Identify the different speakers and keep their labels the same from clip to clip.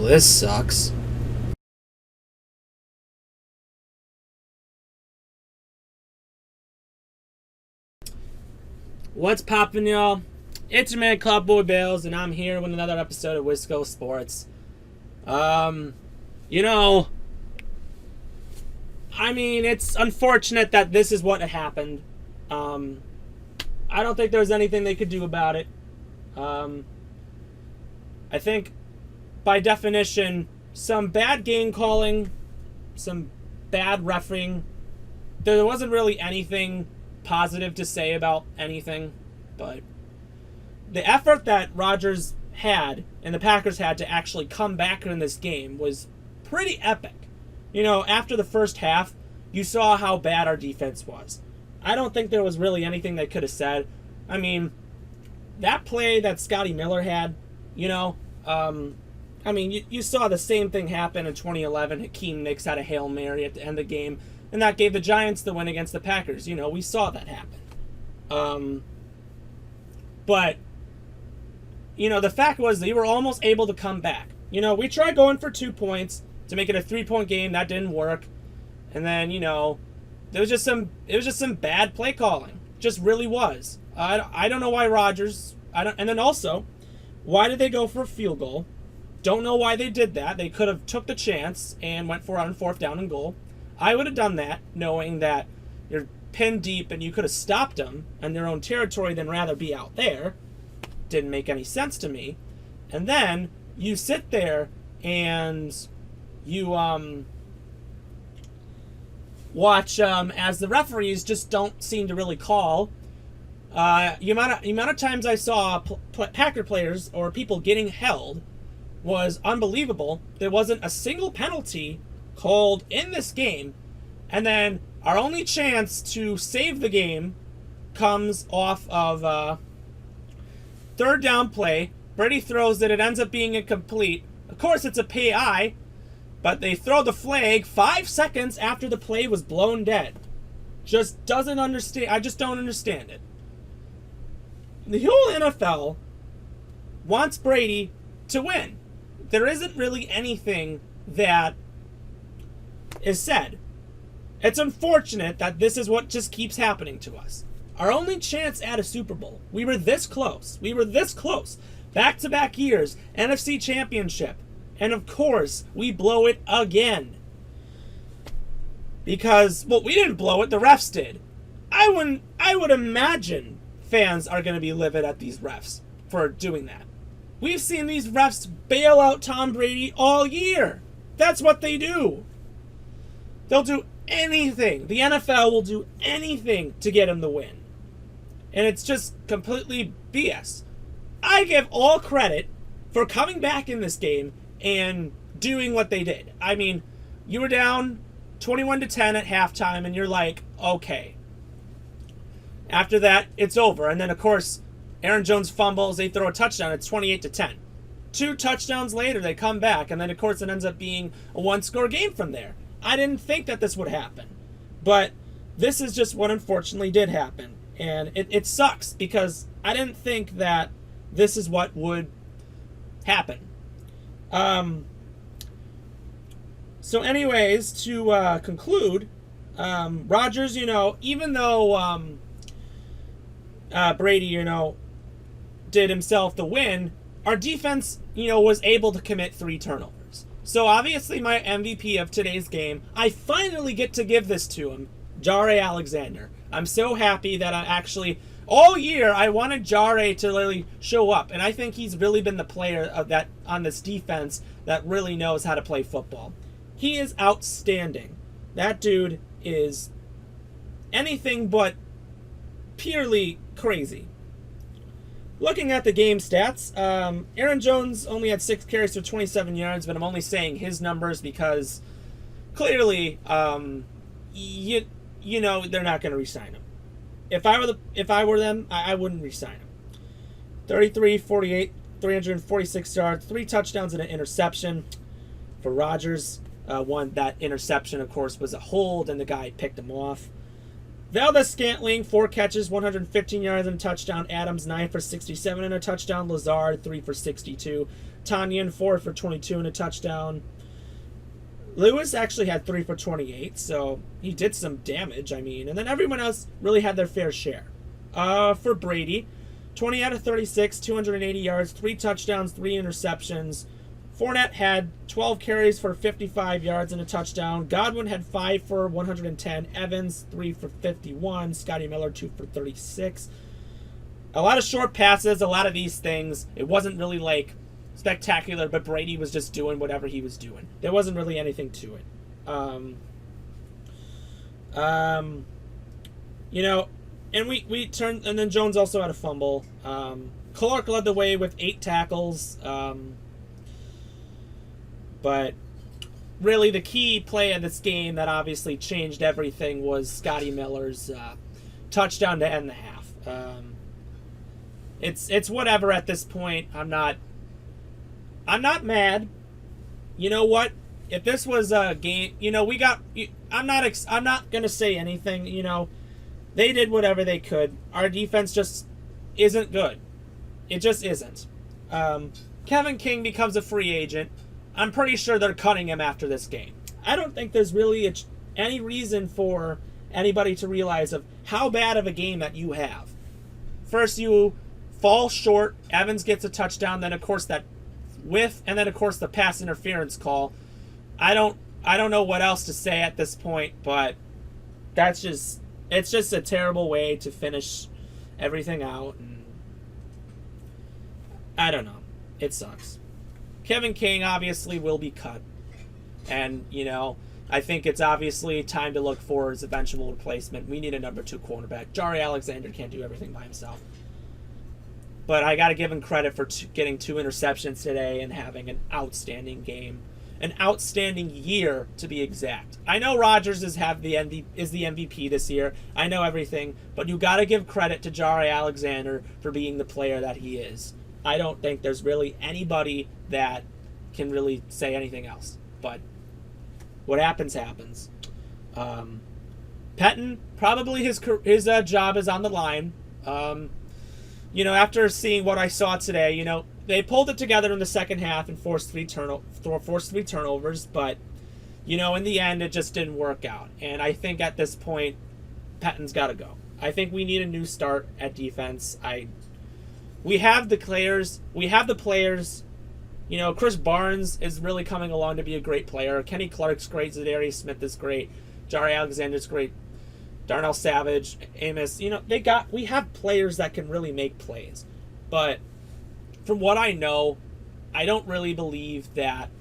Speaker 1: this sucks. What's poppin', y'all? It's your man, Cloudboy Bales, and I'm here with another episode of Wisco Sports. It's unfortunate that this is what happened. I don't think there's anything they could do about it. I think, by definition, some bad game calling, some bad reffing. There wasn't really anything positive to say about anything, but the effort that Rodgers had and the Packers had to actually come back in this game was pretty epic. You know, after the first half, you saw how bad our defense was. I don't think there was really anything they could have said. I mean, that play that Scotty Miller had, you saw the same thing happen in 2011. Hakeem Nicks had a Hail Mary at the end of the game, and that gave the Giants the win against the Packers. You know, we saw that happen. But, the fact was they were almost able to come back. We tried going for 2 points to make it a 3-point game. That didn't work. And then, there was just some bad play calling. Just really was. I don't know why Rodgers. And then also, why did they go for a field goal? Don't know why they did that. They could have took the chance and went for it on 4th down and goal. I would have done that, knowing that you're pinned deep and you could have stopped them in their own territory than rather be out there. Didn't make any sense to me. And then you sit there and you watch as the referees just don't seem to really call. The amount of times I saw Packer players or people getting held was unbelievable. There wasn't a single penalty called in this game, and then our only chance to save the game comes off of 3rd down play. Brady throws it. It ends up being incomplete. Of course, it's a PI, but they throw the flag 5 seconds after the play was blown dead. Just doesn't understand. I just don't understand it. The whole NFL wants Brady to win. There isn't really anything that is said. It's unfortunate that this is what just keeps happening to us. Our only chance at a Super Bowl. We were this close. Back-to-back years. NFC Championship. And of course, we blow it again. Because, we didn't blow it. The refs did. I would imagine fans are going to be livid at these refs for doing that. We've seen these refs bail out Tom Brady all year. That's what they do. They'll do anything. The NFL will do anything to get him the win. And it's just completely BS. I give all credit for coming back in this game and doing what they did. I mean, you were down 21-10 at halftime, and you're like, okay. After that, it's over. And then, of course, Aaron Jones fumbles. They throw a touchdown. It's 28-10. 2 touchdowns later, they come back. And then, of course, it ends up being a 1-score game from there. I didn't think that this would happen. But this is just what unfortunately did happen. And it sucks because I didn't think that this is what would happen. So anyways, to conclude, Rodgers, even though Brady, did himself the win, our defense, was able to commit 3 turnovers. So obviously my MVP of today's game, I finally get to give this to him, Jaire Alexander. I'm so happy that I actually, all year, I wanted Jaire to really show up. And I think he's really been the player of that on this defense that really knows how to play football. He is outstanding. That dude is anything but purely crazy. Looking at the game stats, Aaron Jones only had 6 carries for 27 yards, but I'm only saying his numbers because clearly, they're not going to re-sign him. If I were them, I wouldn't re-sign him. 33-48, 346 yards, 3 touchdowns and an interception for Rodgers. That interception, of course, was a hold, and the guy picked him off. Valdez-Scantling, 4 catches, 115 yards and a touchdown. Adams, 9 for 67 and a touchdown. Lazard, 3 for 62. Tanyan 4 for 22 and a touchdown. Lewis actually had 3 for 28, so he did some damage, I mean. And then everyone else really had their fair share. For Brady, 20 out of 36, 280 yards, 3 touchdowns, 3 interceptions. Fournette had 12 carries for 55 yards and a touchdown. Godwin had 5 for 110. Evans, 3 for 51. Scotty Miller, 2 for 36. A lot of short passes, a lot of these things. It wasn't really, like, spectacular, but Brady was just doing whatever he was doing. There wasn't really anything to it. You know, and we turned, and then Jones also had a fumble. Clark led the way with 8 tackles. But really the key play of this game that obviously changed everything was Scotty Miller's touchdown to end the half. It's whatever at this point. I'm not mad. You know what? If this was a game, you know, I'm not going to say anything, you know. They did whatever they could. Our defense just isn't good. It just isn't. Kevin King becomes a free agent. I'm pretty sure they're cutting him after this game. I don't think there's really any reason for anybody to realize of how bad of a game that you have. First, you fall short. Evans gets a touchdown. Then, of course, that whiff, and then, of course, the pass interference call. I don't know what else to say at this point, but it's just a terrible way to finish everything out. And I don't know. It sucks. Kevin King obviously will be cut. And, you know, I think it's obviously time to look for his eventual replacement. We need a number 2 cornerback. Jari Alexander can't do everything by himself. But I got to give him credit for getting 2 interceptions today and having an outstanding game. An outstanding year, to be exact. I know Rodgers is the MVP this year. I know everything. But you got to give credit to Jari Alexander for being the player that he is. I don't think there's really anybody that can really say anything else. But what happens, happens. Pettin, probably his job is on the line. You know, after seeing what I saw today, you know, they pulled it together in the second half and forced 3 turnovers. But, you know, in the end, it just didn't work out. And I think at this point, Pettin's got to go. I think we need a new start at defense. We have the players. You know, Chris Barnes is really coming along to be a great player. Kenny Clark's great. Zadarius Smith is great. Jari Alexander's great. Darnell Savage, Amos. You know, we have players that can really make plays. But from what I know, I don't really believe that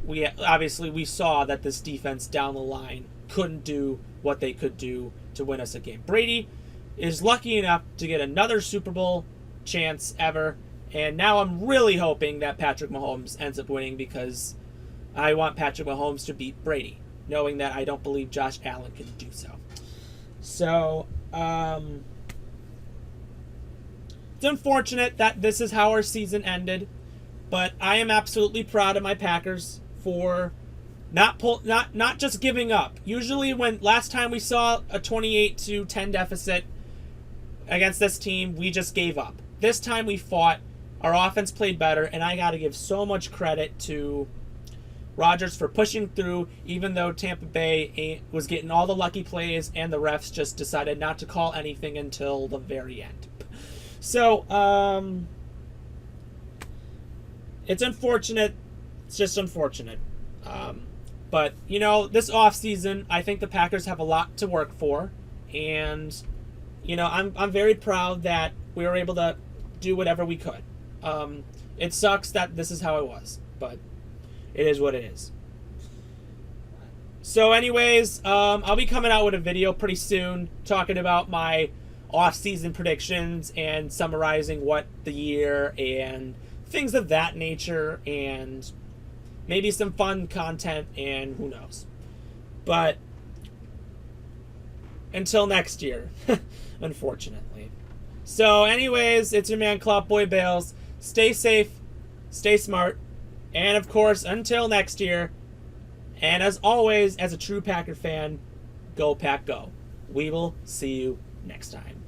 Speaker 1: we saw that this defense down the line couldn't do what they could do to win us a game. Brady is lucky enough to get another Super Bowl chance ever, and now I'm really hoping that Patrick Mahomes ends up winning, because I want Patrick Mahomes to beat Brady, knowing that I don't believe Josh Allen can do so. So, it's unfortunate that this is how our season ended, but I am absolutely proud of my Packers for not just giving up. Usually last time we saw a 28-10 deficit against this team, we just gave up. This time we fought. Our offense played better, and I got to give so much credit to Rodgers for pushing through, even though Tampa Bay was getting all the lucky plays and the refs just decided not to call anything until the very end. So, it's unfortunate. It's just unfortunate. But, you know, this offseason, I think the Packers have a lot to work for. And, you know, I'm very proud that we were able to do whatever we could. It sucks that this is how it was, but it is what it is. So anyways, I'll be coming out with a video pretty soon talking about my off-season predictions and summarizing what the year and things of that nature, and maybe some fun content, and who knows. But until next year, unfortunately. So anyways, it's your man Clout Boy Bales. Stay safe, stay smart, and of course, until next year, and as always, as a true Packer fan, go Pack Go. We will see you next time.